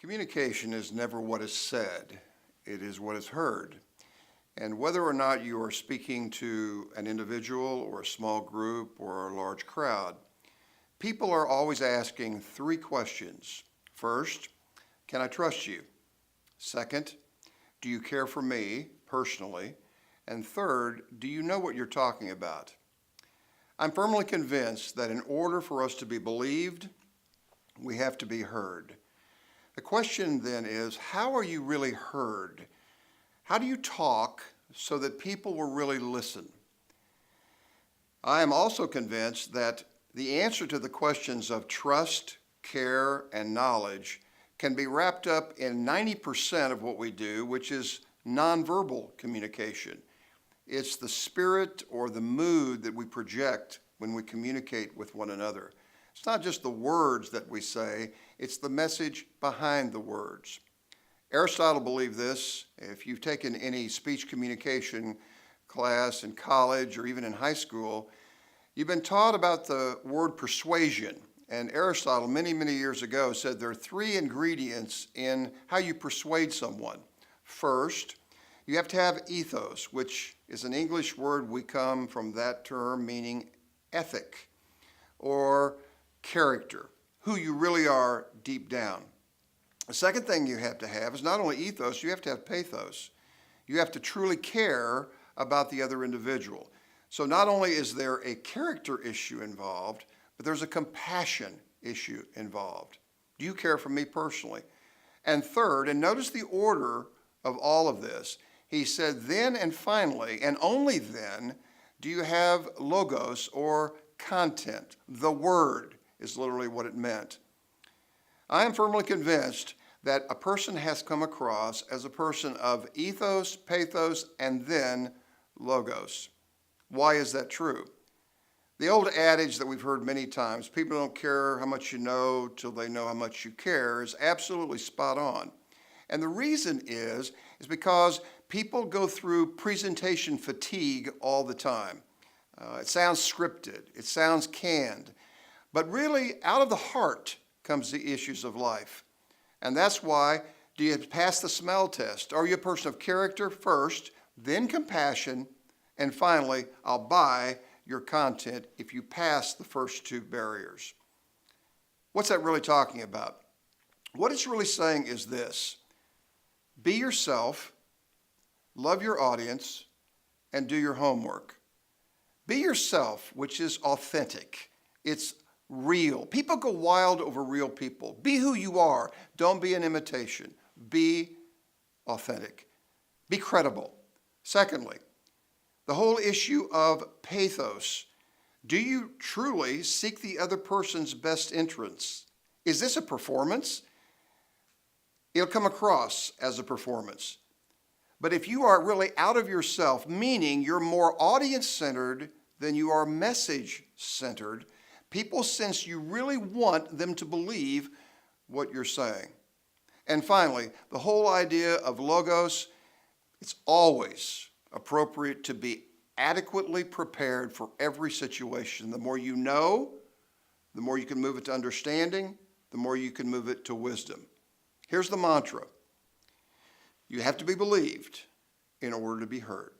Communication is never what is said, it is what is heard. And whether or not you are speaking to an individual or a small group or a large crowd, people are always asking three questions. First, can I trust you? Second, do you care for me personally? And third, do you know what you're talking about? I'm firmly convinced that in order for us to be believed, we have to be heard. The question then is, how are you really heard? How do you talk so that people will really listen? I am also convinced that the answer to the questions of trust, care, and knowledge can be wrapped up in 90% of what we do, which is nonverbal communication. It's the spirit or the mood that we project when we communicate with one another. It's not just the words that we say, it's the message behind the words. Aristotle believed this. If you've taken any speech communication class in college or even in high school, you've been taught about the word persuasion. And Aristotle, many, many years ago, said there are three ingredients in how you persuade someone. First, you have to have ethos, which is an English word. We come from that term meaning ethic or character, who you really are deep down. The second thing you have to have is not only ethos, you have to have pathos. You have to truly care about the other individual. So not only is there a character issue involved, but there's a compassion issue involved. Do you care for me personally? And third, and notice the order of all of this, he said, then and finally, and only then, do you have logos or content. The word is literally what it meant. I am firmly convinced that a person has come across as a person of ethos, pathos, and then logos. Why is that true? The old adage that we've heard many times, people don't care how much you know till they know how much you care, is absolutely spot on. And the reason is because people go through presentation fatigue all the time. It sounds scripted, it sounds canned, but really out of the heart comes the issues of life. And that's why, do you pass the smell test? Are you a person of character first, then compassion, and finally, I'll buy your content if you pass the first two barriers? What's that really talking about? What it's really saying is this: be yourself, love your audience, and do your homework. Be yourself, which is authentic. It's real. People go wild over real people. Be who you are. Don't be an imitation. Be authentic. Be credible. Secondly, the whole issue of pathos. Do you truly seek the other person's best interests? Is this a performance? It'll come across as a performance. But if you are really out of yourself, meaning you're more audience-centered than you are message-centered, people sense you really want them to believe what you're saying. And finally, the whole idea of logos, it's always appropriate to be adequately prepared for every situation. The more you know, the more you can move it to understanding, the more you can move it to wisdom. Here's the mantra: you have to be believed in order to be heard.